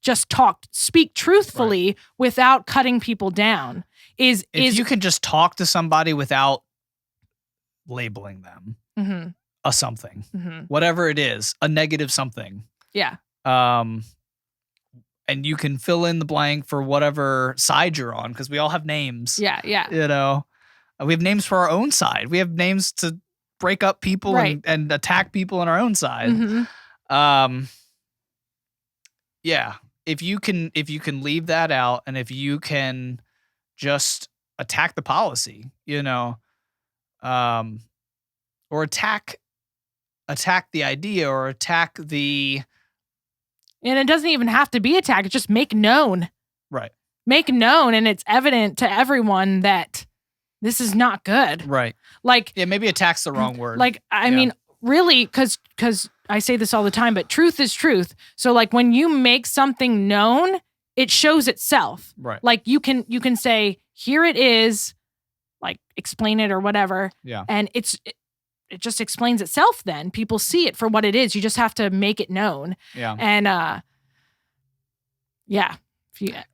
just speak truthfully without cutting people down if you can just talk to somebody without labeling them a something, whatever it is, a negative something. Yeah. And you can fill in the blank for whatever side you're on, because we all have names. Yeah. You know, we have names for our own side. We have names to break up people and attack people on our own side. If you can leave that out, and if you can just attack the policy, you know, or attack the idea, or attack the, and it doesn't even have to be attack, it's just make known, and it's evident to everyone that this is not good. Like, maybe attack's the wrong word. Like, I mean, really, because I say this all the time, but truth is truth. So, like, when you make something known, it shows itself. Like, you can say, here it is, like, explain it or whatever. And it just explains itself then. People see it for what it is. You just have to make it known. And,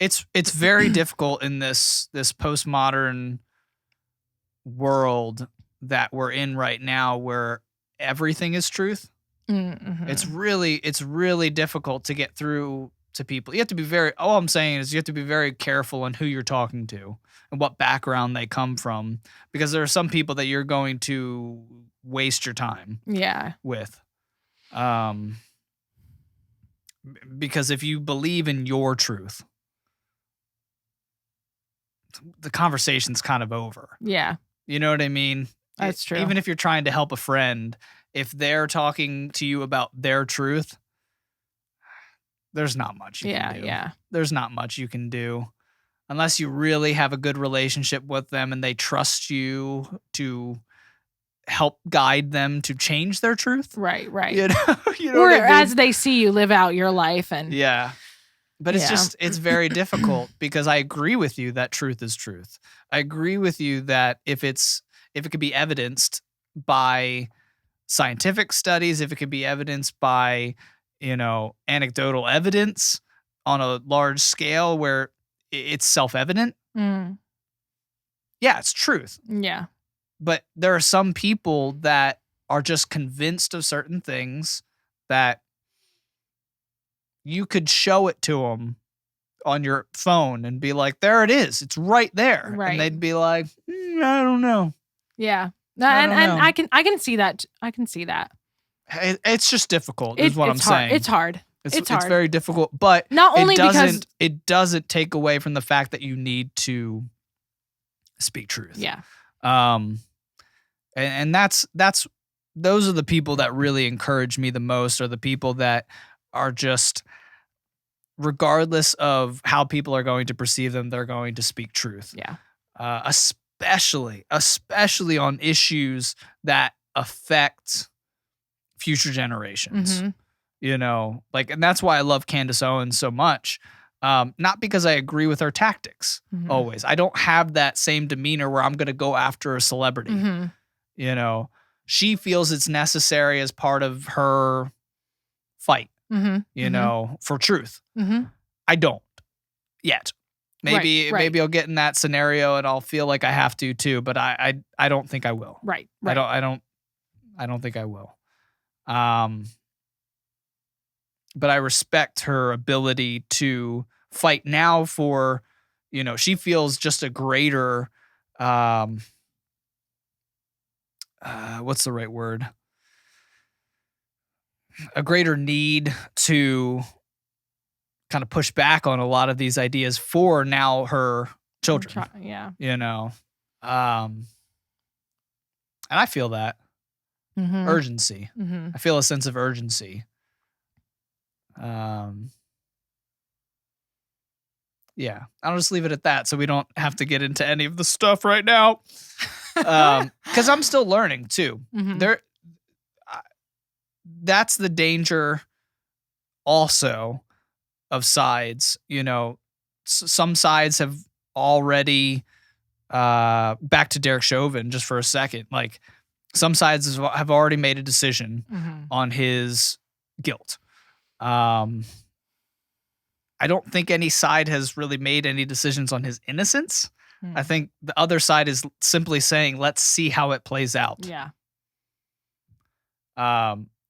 it's very difficult in this postmodern world that we're in right now, where everything is truth. It's really difficult to get through to people. You have to be all I'm saying is you have to be very careful on who you're talking to and what background they come from, because there are some people that you're going to waste your time with. Because if you believe in your truth, the conversation's kind of over. You know what I mean? That's true. Even if you're trying to help a friend, if they're talking to you about their truth, there's not much you can do. There's not much you can do unless you really have a good relationship with them and they trust you to help guide them to change their truth. Right. You know or what I mean? As they see you live out your life. And but it's very difficult, because I agree with you that truth is truth. I agree with you that if it could be evidenced by scientific studies, if it could be evidenced by, you know, anecdotal evidence on a large scale where it's self-evident, it's truth. Yeah. But there are some people that are just convinced of certain things that you could show it to them on your phone and be like, there it is. It's right there. Right. And they'd be like, I don't know. Yeah. And I can see that. I can see that. It's just difficult is what I'm saying. It's hard. It's hard. It's very difficult, but not only because it doesn't take away from the fact that you need to speak truth. Yeah. And that's those are the people that really encourage me the most, are the people that are just, regardless of how people are going to perceive them, they're going to speak truth. Yeah. Especially on issues that affect future generations. You know, like, and that's why I love Candace Owens so much. Not because I agree with her tactics always. I don't have that same demeanor where I'm going to go after a celebrity. You know, she feels it's necessary as part of her fight, you know, for truth. I don't yet. Maybe I'll get in that scenario and I'll feel like I have to too, but I don't think I will. Right. I don't think I will. But I respect her ability to fight now for, you know, she feels just a greater, what's the right word? A greater need to kind of push back on a lot of these ideas for now her children. Yeah. You know, and I feel that urgency. I feel a sense of urgency. Yeah, I'll just leave it at that so we don't have to get into any of the stuff right now. Because I'm still learning too. That's the danger also of sides. You know, some sides have already, back to Derek Chauvin just for a second, like some sides have already made a decision on his guilt. I don't think any side has really made any decisions on his innocence. I think the other side is simply saying, let's see how it plays out. Yeah.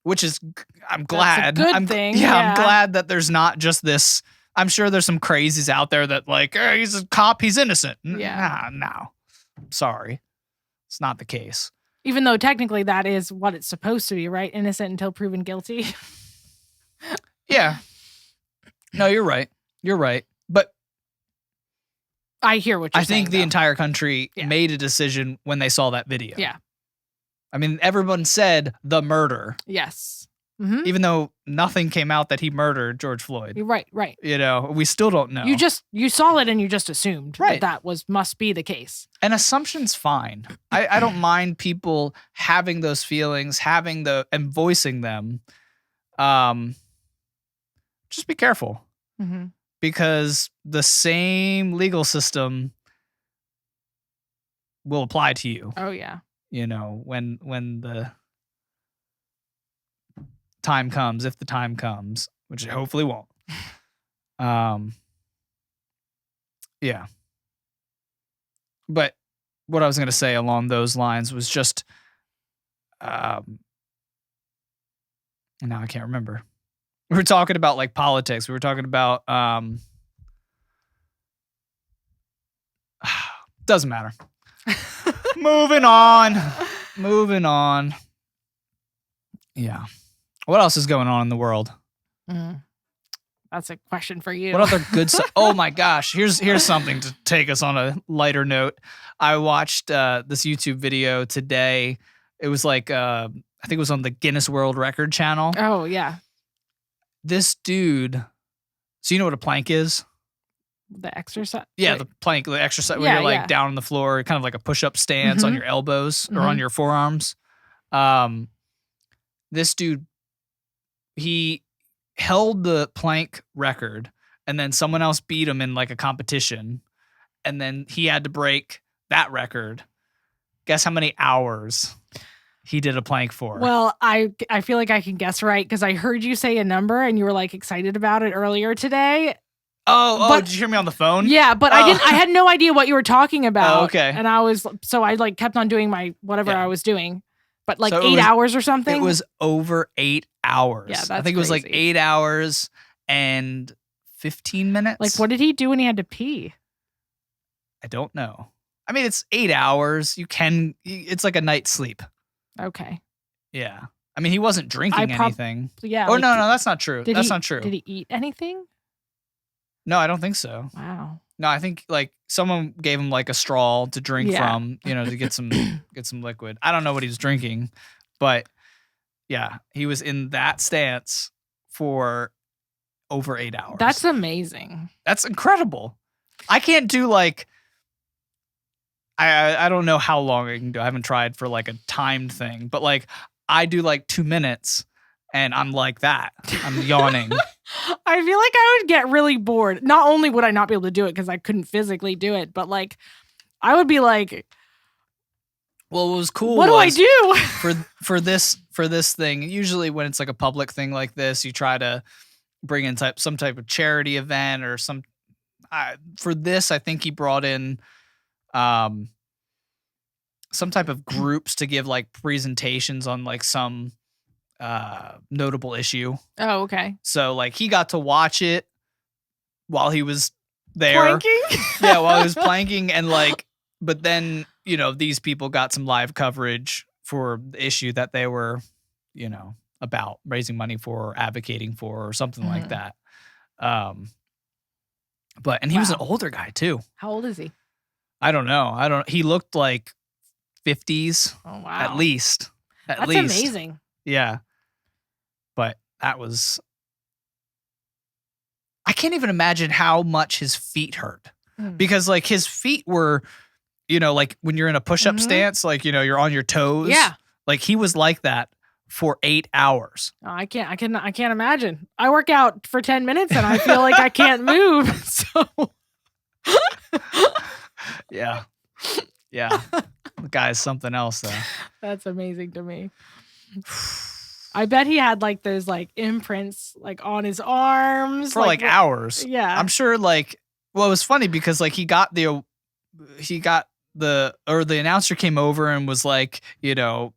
Which is, I'm glad. That's a good thing. Yeah, I'm glad that there's not just this. I'm sure there's some crazies out there that like, he's a cop, he's innocent. Yeah. No. Sorry. It's not the case. Even though technically that is what it's supposed to be, right? Innocent until proven guilty. Yeah. No, you're right. You're right. But I hear what you're saying. I think the entire country made a decision when they saw that video. Yeah. I mean, everyone said the murder. Yes. Even though nothing came out that he murdered George Floyd. Right. You know, we still don't know. You saw it and you just assumed that must be the case. An assumption's fine. I don't mind people having those feelings, and voicing them. Just be careful. Because the same legal system will apply to you. Oh, yeah. You know, when the time comes, if the time comes, which it hopefully won't. Yeah. But what I was going to say along those lines was just, now I can't remember. We were talking about like politics. We were talking about, doesn't matter. Moving on. Yeah. What else is going on in the world? That's a question for you. What other good stuff? Oh my gosh. Here's something to take us on a lighter note. I watched this YouTube video today. It was like, I think it was on the Guinness World Record channel. Oh, yeah. This dude, so you know what a plank is? The exercise? Yeah, the plank, the exercise where you're like down on the floor, kind of like a push-up stance on your elbows or on your forearms. This dude, he held the plank record and then someone else beat him in like a competition. And then he had to break that record. Guess how many hours he did a plank for? Well, I feel like I can guess right because I heard you say a number and you were like excited about it earlier today. But, did you hear me on the phone? Yeah, but I had no idea what you were talking about. Oh, okay. And I like kept on doing my whatever I was doing. But like so 8 hours or something? It was over 8 hours. Yeah, that's I think it was like 8 hours and 15 minutes. Like, what did he do when he had to pee? I don't know. I mean, it's 8 hours. It's like a night's sleep. Okay. Yeah. I mean, he wasn't drinking anything. Yeah. Or no, that's not true. That's not true. Did he eat anything? No, I don't think so. Wow. No, I think like someone gave him like a straw to drink from, to get some liquid. I don't know what he was drinking, but yeah, he was in that stance for over 8 hours. That's amazing. That's incredible. I can't do like I don't know how long I can do. I haven't tried for like a timed thing, but like I do like 2 minutes and I'm like that. I'm yawning. I feel like I would get really bored. Not only would I not be able to do it because I couldn't physically do it, but like I would be like, well, what was cool what do I do? for this thing, usually when it's like a public thing like this, you try to bring in some type of charity event or some for this, I think he brought in some type of groups to give like presentations on like some notable issue. Oh, okay. So like he got to watch it while he was there. Planking? Yeah, while he was planking, and like, but then, these people got some live coverage for the issue that they were, about raising money for or advocating for or something like that. And he was an older guy too. How old is he? I don't know. He looked like 50s. Oh, wow. At least. That's amazing. Yeah. But that was, I can't even imagine how much his feet hurt. Because like his feet were, like when you're in a push-up stance, like, you're on your toes. Yeah. Like he was like that for 8 hours. Oh, I can't imagine. I work out for 10 minutes and I feel like I can't move. So yeah. The guy's something else though. That's amazing to me. I bet he had like those like imprints like on his arms for like hours. Yeah. I'm sure like, well, it was funny because like the announcer came over and was like,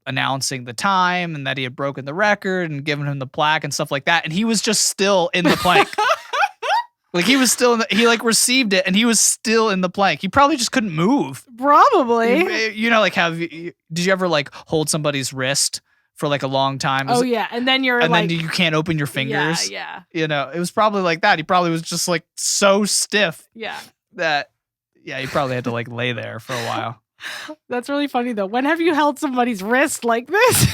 announcing the time and that he had broken the record and given him the plaque and stuff like that. And he was just still in the plank. Like he was still he like received it and he was still in the plank. He probably just couldn't move. Probably. Like did you ever like hold somebody's wrist for like a long time? Oh yeah. And then then you can't open your fingers. Yeah. It was probably like that. He probably was just like so stiff. Yeah. That he probably had to like lay there for a while. That's really funny though. When have you held somebody's wrist like this?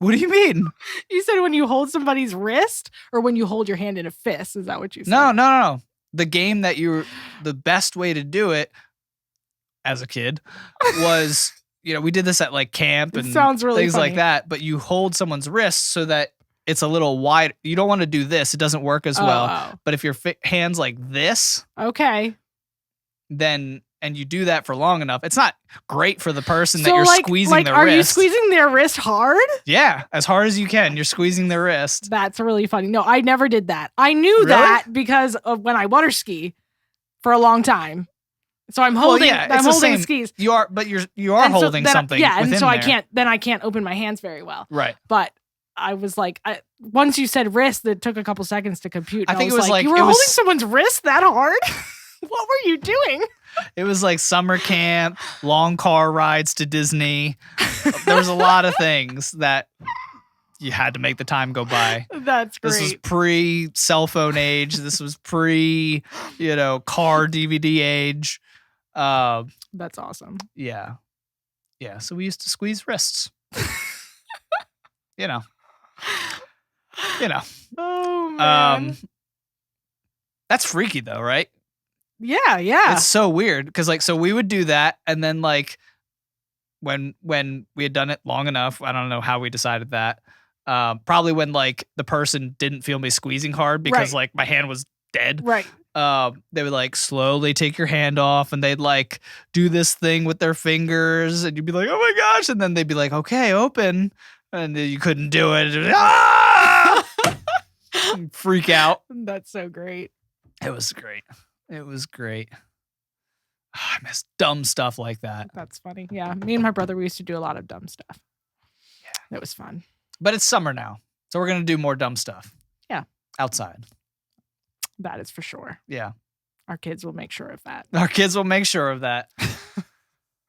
What do you mean? You said when you hold somebody's wrist or when you hold your hand in a fist. Is that what you said? No. The game that the best way to do it as a kid was, we did this at like camp and sounds really things funny. like that, but you hold someone's wrist so that it's a little wide. You don't want to do this. It doesn't work as well. But if your hand's like this, okay, then, and you do that for long enough, it's not great for the person that you're squeezing their wrist. Are you wrist. squeezing their wrist hard? Yeah, as hard as you can. You're squeezing their wrist. That's really funny. No, I never did that. I knew that because of when I water ski for a long time. So I'm holding, skis. You are holding something. Yeah, and so there. I can't open my hands very well. Right. But I was like, once you said wrist, it took a couple seconds to compute. I think it was like you were holding someone's wrist that hard. What were you doing? It was like summer camp, long car rides to Disney. There was a lot of things that you had to make the time go by. That's great. This was pre-cell phone age. This was pre, car DVD age. That's awesome. Yeah. So we used to squeeze wrists. Oh man. That's freaky though, right? Yeah. It's so weird because so we would do that, and then like when we had done it long enough, I don't know how we decided that. Probably when like the person didn't feel me squeezing hard because like my hand was dead. Right. They would like slowly take your hand off and they'd like do this thing with their fingers and you'd be like, oh my gosh. And then they'd be like, okay, open. And then you couldn't do it. Freak out. That's so great. It was great. I miss dumb stuff like that. That's funny. Yeah. Me and my brother, we used to do a lot of dumb stuff. It was fun. But it's summer now, so we're going to do more dumb stuff. Yeah. Outside. That is for sure. Yeah. Our kids will make sure of that. Our kids will make sure of that.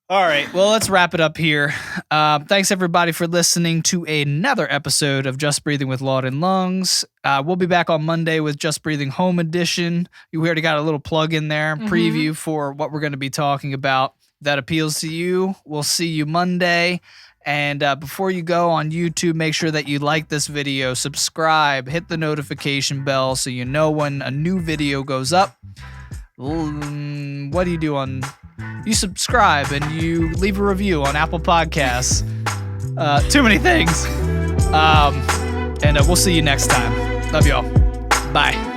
All right. Well, let's wrap it up here. Thanks, everybody, for listening to another episode of Just Breathing with Laud Lungs. We'll be back on Monday with Just Breathing Home Edition. We already got a little plug in there, preview for what we're going to be talking about. If that appeals to you, we'll see you Monday. And before you go on YouTube, make sure that you like this video, subscribe, hit the notification bell so you know when a new video goes up. What do you do on... You subscribe and you leave a review on Apple Podcasts. Too many things. And we'll see you next time. Love y'all. Bye.